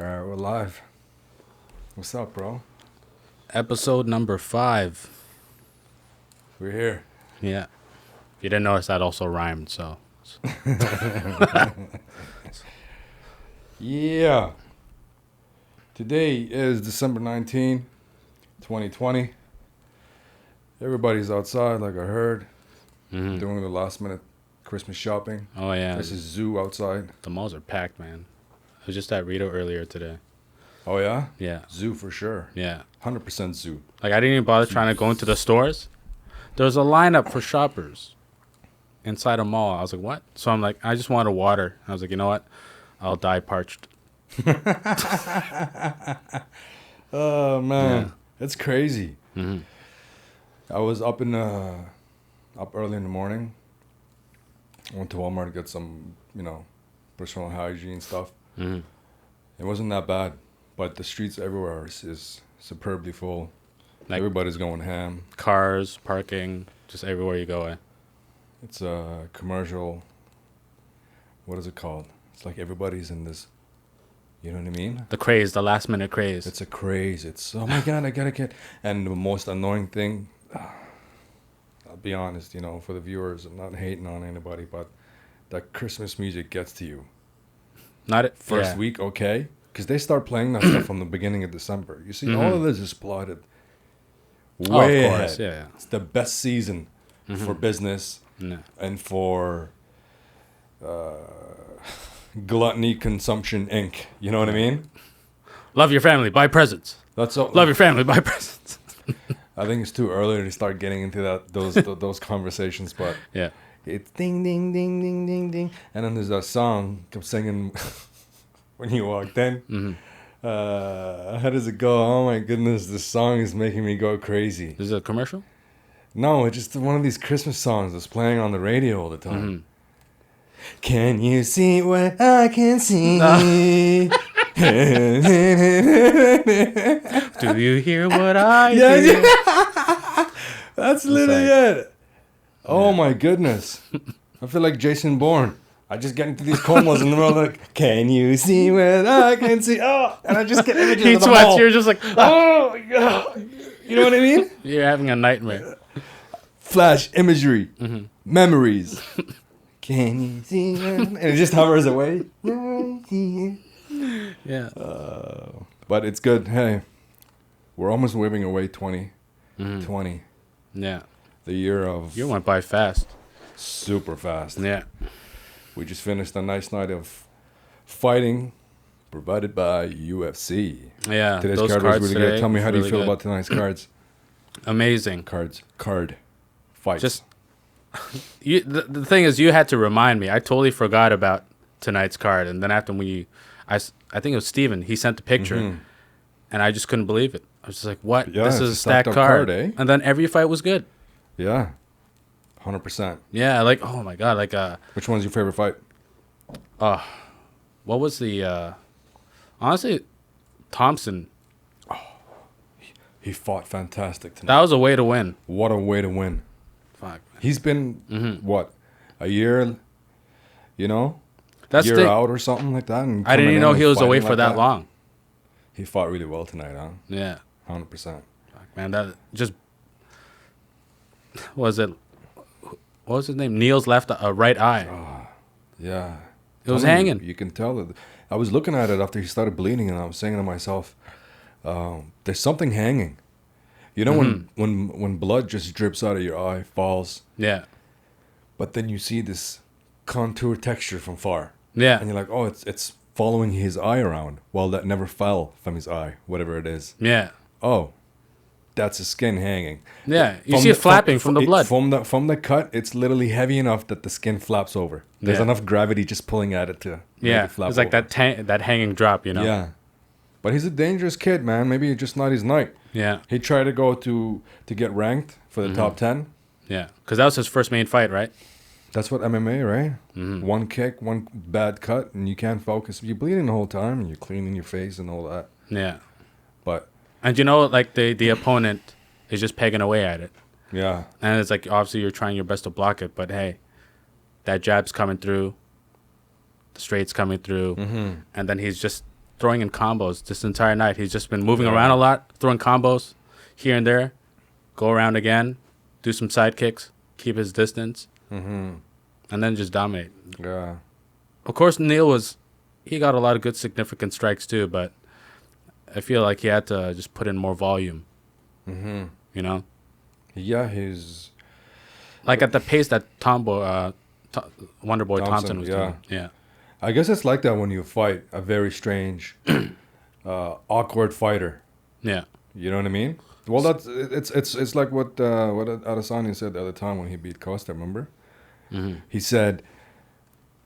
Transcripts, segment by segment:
All right, we're live. What's up, bro? Episode number 5. We're here. Yeah. If you didn't notice, that also rhymed, so. Yeah. Today is December 19, 2020. Everybody's outside, like I heard, doing the last minute Christmas shopping. Oh, yeah. This is zoo outside. The malls are packed, man. I was just at Rito earlier today. Oh, yeah? Yeah. Zoo for sure. Yeah. 100% zoo. Like, I didn't even bother trying to go into the stores. There was a lineup for shoppers inside a mall. I was like, what? So I'm like, I just wanted water. I was like, you know what? I'll die parched. Oh, man. Yeah. It's crazy. Mm-hmm. I was up early in the morning. I went to Walmart to get some, personal hygiene stuff. Mm-hmm. It wasn't that bad, but the streets everywhere is superbly full. Like, everybody's going ham. cars, parking, just everywhere you go. It's a commercial. What is it called? It's like everybody's in this. You know what I mean? The craze, the last minute craze. It's a craze. It's, oh my God, I gotta get. And the most annoying thing, I'll be honest, for the viewers, I'm not hating on anybody, but that Christmas music gets to you. Not it. First week, okay? Because they start playing that stuff from the beginning of December. You see, all of this is plotted way of course, ahead. yeah. It's the best season for business and for gluttony consumption Inc. You know what I mean? Love your family, buy presents. That's all. Love your family, buy presents. I think it's too early to start getting into those conversations, but Yeah. it's ding ding ding ding ding ding, and then there's that song kept singing when you walked in. How does it go? Oh my goodness, this song is making me go crazy. Is it a commercial? No, it's just one of these Christmas songs that's playing on the radio all the time. Can you see what I can see? Do you hear what I hear? That's literally it. Oh my goodness. I feel like Jason Bourne. I just get into these comas and they're like, can you see what I can see? Oh, and I just get images Heat of the sweats, mall. you're just like, Oh my God. You know what I mean? You're having a nightmare. Flash imagery. Memories. Can you see what? And it just hovers away. Yeah. But it's good. Hey, we're almost waving away 2020. Yeah. The year of You went by fast. super fast. Yeah. We just finished a nice night of fighting provided by UFC. Yeah. Today's those card cards was really today good. Tell me, how do you really feel good. about tonight's cards? Amazing. Card fights. Just the thing is, you had to remind me. I totally forgot about tonight's card, and then after I think it was Steven. He sent the picture, and I just couldn't believe it. I was just like, "What? Yeah, this it's is a a stacked stacked-up card." card, eh? And then every fight was good. Yeah, 100%. Yeah, like, oh my God, like Which one's your favorite fight? what was the honestly, Thompson. He fought fantastic tonight. That was a way to win. What a way to win. Fuck. Man. He's been, what, a year, That's year the out or something like that? And I didn't coming even in know and he was fighting away for like that long. He fought really well tonight, huh? Yeah. 100%. Fuck, man, that just what was his name? Neil's left a right eye. Yeah. It was Telling you, hanging. You can tell that. I was looking at it after he started bleeding, and I was saying to myself, there's something hanging. You know when blood just drips out of your eye, falls, Yeah. but then you see this contour texture from far. Yeah. And you're like, oh, it's following his eye around. Well, that never fell from his eye, whatever it is. Yeah. Oh, that's his skin hanging. Yeah. You see it flapping from the blood. From the cut, it's literally heavy enough that the skin flaps over. There's Yeah. enough gravity just pulling at it to make Yeah. it flap It's like over. that hanging drop, you know? Yeah. But he's a dangerous kid, man. Maybe it's just not his night. Yeah. He tried to go to get ranked for the top 10. Yeah. Because that was his first main fight, right? That's what MMA, right? One kick, one bad cut, and you can't focus. You're bleeding the whole time, and you're cleaning your face and all that. Yeah. But, And like the opponent is just pegging away at it. yeah. And it's like, obviously you're trying your best to block it, but hey, that jab's coming through, the straight's coming through, and then he's just throwing in combos this entire night. He's just been moving around a lot, throwing combos here and there, go around again, do some side kicks, keep his distance, and then just dominate. Yeah. Of course, he got a lot of good significant strikes too, but I feel like he had to just put in more volume. You know? Yeah, he's... Like at the pace that Wonderboy Thompson was doing. Yeah. I guess it's like that when you fight a very strange, awkward fighter. Yeah. You know what I mean? Well, it's like what Adesanya said the other time when he beat Costa, remember? He said,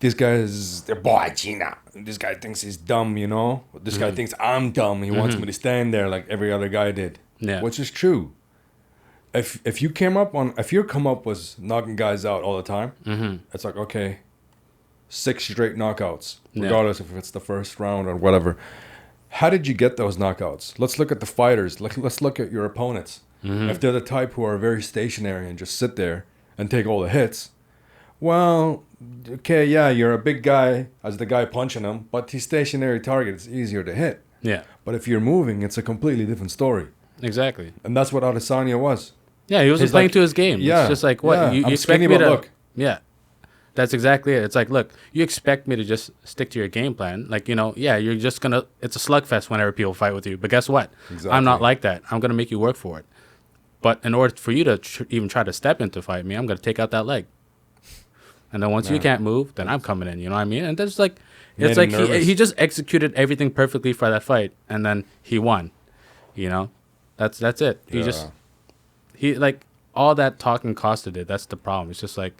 this guy is the boy, Gina. This guy thinks he's dumb, you know? This guy thinks I'm dumb. He wants me to stand there like every other guy did. Yeah. Which is true. If your come up was knocking guys out all the time, it's like, okay, 6 straight knockouts, regardless if it's the first round or whatever. How did you get those knockouts? Let's look at the fighters. Let's look at your opponents. If they're the type who are very stationary and just sit there and take all the hits, well, okay, yeah, you're a big guy as the guy punching him, but his stationary target is easier to hit. Yeah. But if you're moving, it's a completely different story. Exactly. And that's what Adesanya was. Yeah, he wasn't playing to his game. Yeah. It's just like, what? Yeah. You expect me to... Look. Yeah. That's exactly it. It's like, look, you expect me to just stick to your game plan. Like, you know, yeah, you're just going to... It's a slugfest whenever people fight with you. But guess what? Exactly. I'm not like that. I'm going to make you work for it. But in order for you to even try to step in to fight me, I'm going to take out that leg. And then once you can't move, then I'm coming in. You know what I mean? And that's like... It's like he just executed everything perfectly for that fight. And then he won. You know? That's it. He like all that talking costed it. That's the problem. It's just like,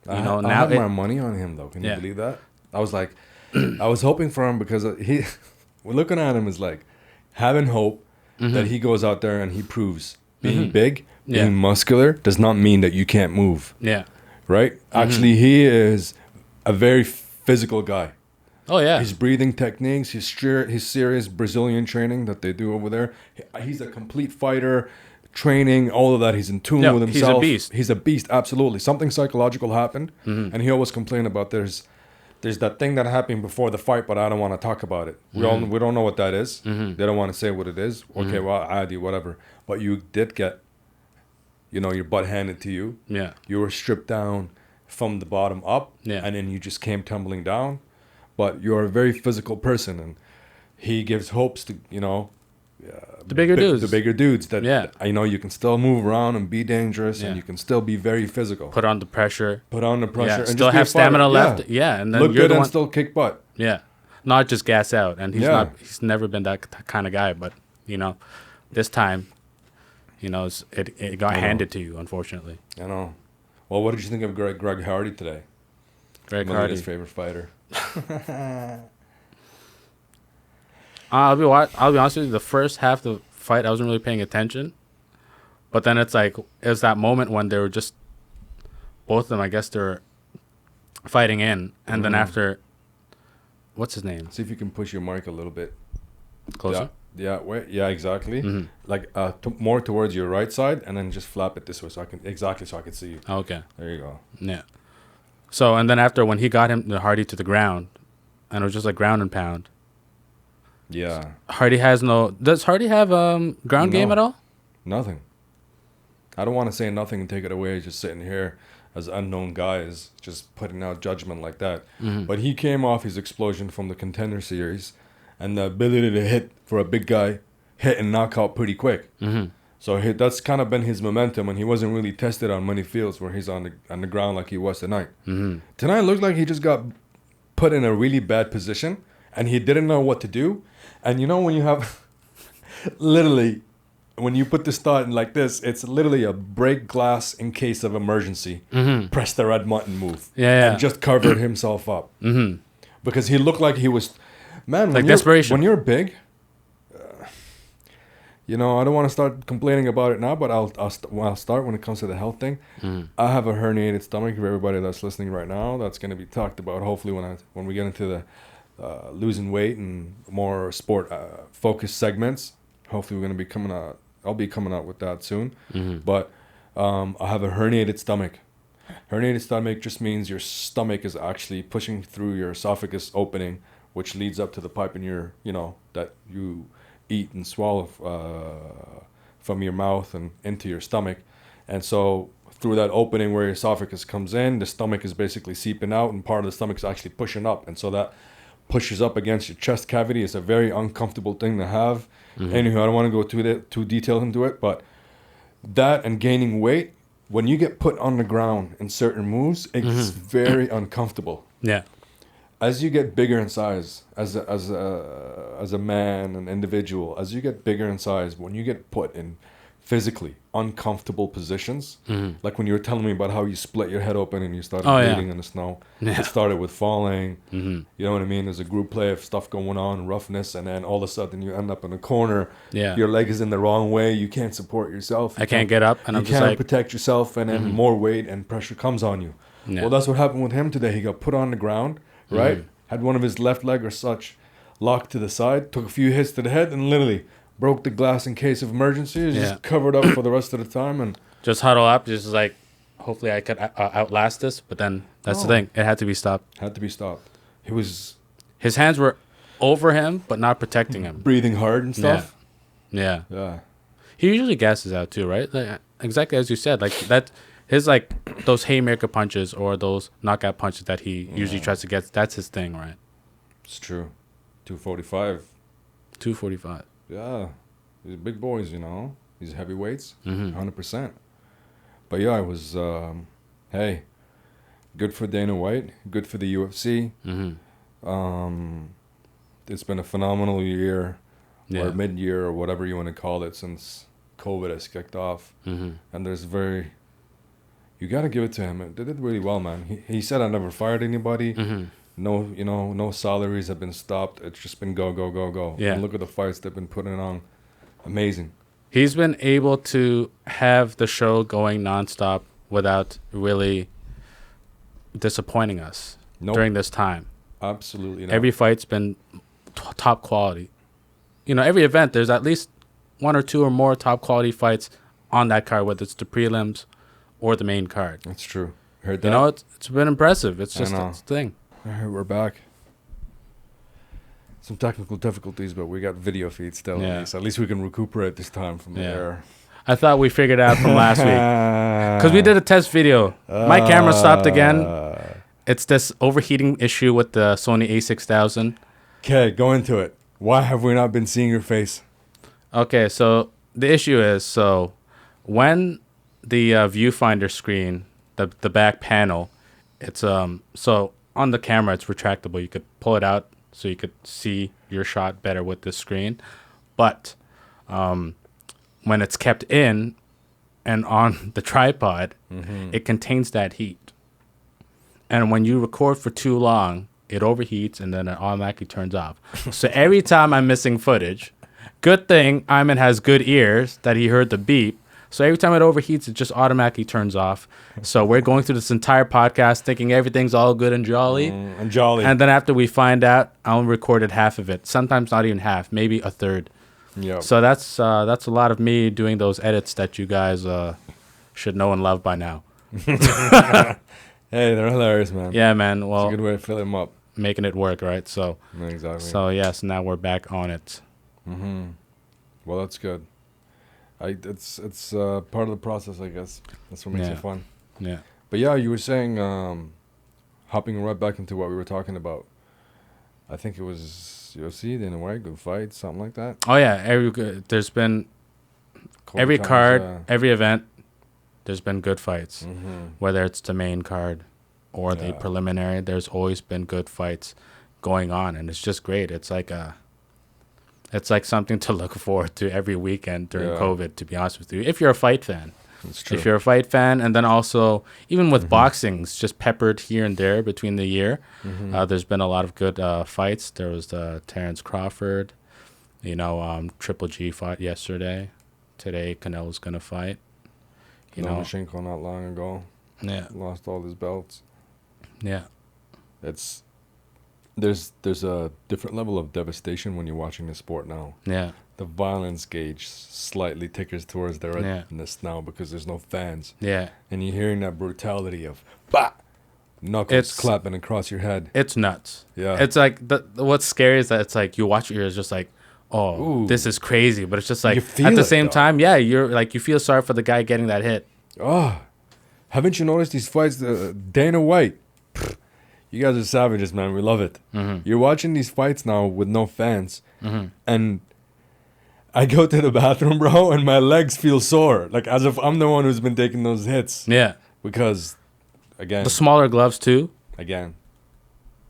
I have my money on him though. Can you believe that? I was like, I was hoping for him because we're looking at him as like having hope that he goes out there and he proves being big, being muscular does not mean that you can't move. Yeah. Right? Actually, he is a very physical guy. Oh, yeah. His breathing techniques, his serious Brazilian training that they do over there. He's a complete fighter, training, all of that. He's in tune with himself. He's a beast, absolutely. Something psychological happened, and he always complained about there's that thing that happened before the fight, but I don't want to talk about it. We don't know what that is. They don't want to say what it is. Okay, well, I do, whatever. But you did get, your butt handed to you. Yeah. You were stripped down from the bottom up, and then you just came tumbling down. But you're a very physical person, and he gives hopes to, the bigger dudes. The bigger dudes that, you can still move around and be dangerous, and you can still be very physical. Put on the pressure. And still have stamina left. Yeah. And then look good and still kick butt. Yeah. Not just gas out. And he's never been that kind of guy. But, this time, it got handed to you, unfortunately. I know. Well, what did you think of Greg Hardy today? Greg Hardy. His favorite fighter. I'll be honest with you. The first half of the fight, I wasn't really paying attention, but then it was that moment when they were just both of them. I guess they're fighting in, and then after, what's his name? See if you can push your mic a little bit closer. Yeah. Wait. Yeah. Exactly. Like more towards your right side, and then just flap it this way so I can see you. Okay. There you go. Yeah. So, and then after when he got Hardy to the ground, and it was just like ground and pound. Yeah. Does Hardy have ground game at all? Nothing. I don't want to say nothing and take it away. Just sitting here as unknown guys, just putting out judgment like that. But he came off his explosion from the Contender Series and the ability to hit for a big guy, hit and knock out pretty quick. So that's kind of been his momentum, and he wasn't really tested on many fields where he's on the ground like he was tonight. Tonight looked like he just got put in a really bad position, and he didn't know what to do. And when you have, literally, when you put this thought in like this, it's literally a break glass in case of emergency. Press the red button move. Yeah. And just covered himself up. Because he looked like he was, man, like desperation. When you're big, I don't want to start complaining about it now, but I'll start when it comes to the health thing. I have a herniated stomach for everybody that's listening right now. That's going to be talked about hopefully when we get into the losing weight and more sport focused segments. Hopefully we're going to be coming out. I'll be coming out with that soon. But I have a herniated stomach. Herniated stomach just means your stomach is actually pushing through your esophagus opening which leads up to the pipe in your, that you eat and swallow from your mouth and into your stomach. And so through that opening where your esophagus comes in, the stomach is basically seeping out, and part of the stomach is actually pushing up. And so that pushes up against your chest cavity. It's a very uncomfortable thing to have. Anywho, I don't want to go too detailed into it, but that and gaining weight, when you get put on the ground in certain moves, it's very uncomfortable. Yeah. As you get bigger in size, as a man, an individual, as you get bigger in size, when you get put in physically uncomfortable positions, like when you were telling me about how you split your head open and you started bleeding in the snow. Yeah. It started with falling. You know what I mean? There's a group play of stuff going on, roughness, and then all of a sudden you end up in a corner. Yeah. Your leg is in the wrong way. You can't support yourself. I can't get up, and I'm just can't like, protect yourself, and then more weight and pressure comes on you. Yeah. Well, that's what happened with him today. He got put on the ground, right? Had one of his left leg or such locked to the side, took a few hits to the head, and literally broke the glass in case of emergency. It was just covered up for the rest of the time, and just huddle up, just like, hopefully I could outlast this. But then that's the thing; it had to be stopped. Had to be stopped. He was His hands were over him, but not protecting him. breathing hard and stuff. Yeah. Yeah. He usually gasses out too, right? Like, exactly as you said, like that. His like those haymaker punches or those knockout punches that he usually tries to get. That's his thing, right? It's true. 245. 245. Yeah. These big boys, These heavyweights. 100%. But yeah, it was, hey, good for Dana White. Good for the UFC. It's been a phenomenal year, or mid-year, or whatever you want to call it, since COVID has kicked off. And there's you got to give it to him. They did really well, man. He said, I never fired anybody. No, no salaries have been stopped. It's just been go, go, go, go. Yeah. And look at the fights they've been putting on. Amazing. He's been able to have the show going nonstop without really disappointing us during this time. Absolutely not. Every fight's been top quality. Every event, there's at least one or two or more top quality fights on that card, whether it's the prelims or the main card. That's true. Heard that? It's been impressive. It's just a thing. All right, we're back. Some technical difficulties, but we got video feed still. Yeah. So at least we can recuperate this time from the air. I thought we figured it out from last week. Because we did a test video. My camera stopped again. It's this overheating issue with the Sony a6000. Okay, go into it. Why have we not been seeing your face? Okay, so the issue is, when the viewfinder screen, the back panel, it's so on the camera it's retractable. You could pull it out so you could see your shot better with the screen. But when it's kept in and on the tripod, it contains that heat. And when you record for too long, it overheats and then it automatically turns off. So every time I'm missing footage, good thing Ayman has good ears that he heard the beep. So every time it overheats, it just automatically turns off. So we're going through this entire podcast thinking everything's all good and jolly. And then after we find out, I only recorded half of it. Sometimes not even half, maybe a third. Yep. So that's a lot of me doing those edits that you guys should know and love by now. Hey, they're hilarious, man. Yeah, man. Well, it's a good way to fill them up. Making it work, right? So exactly. So yes, now we're back on it. Well, that's good. It's part of the process, I guess. That's what makes it fun. Yeah. But yeah, you were saying, hopping right back into what we were talking about. I think it was UFC, Dana White, good fight, something like that. Oh yeah, there's been every card, every event. There's been good fights, whether it's the main card or the preliminary. There's always been good fights going on, and it's just great. It's like something to look forward to every weekend during COVID, to be honest with you, if you're a fight fan. That's true. If you're a fight fan, and then also, even with boxing, it's just peppered here and there between the year. There's been a lot of good fights. There was the Terrence Crawford, Triple G fought yesterday. Today, Canelo's going to fight. Lomachenko not long ago. Yeah. Lost all his belts. Yeah. There's a different level of devastation when you're watching the sport now. Yeah. The violence gauge slightly tickers towards the redness now because there's no fans. Yeah. And you're hearing that brutality of bah, knuckles clapping across your head. It's nuts. Yeah. It's like what's scary is that it's like you watch it, you're just like, oh, Ooh. this is crazy. But it's just like You feel at the it, same though. time, yeah, you're like you feel sorry for the guy getting that hit. Oh, haven't you noticed these fights? Dana White, pfft, you guys are savages, man. We love it. Mm-hmm. You're watching these fights now with no fans, and I go to the bathroom, bro, and my legs feel sore, like as if I'm the one who's been taking those hits. Yeah. Because, again, The smaller gloves too. again,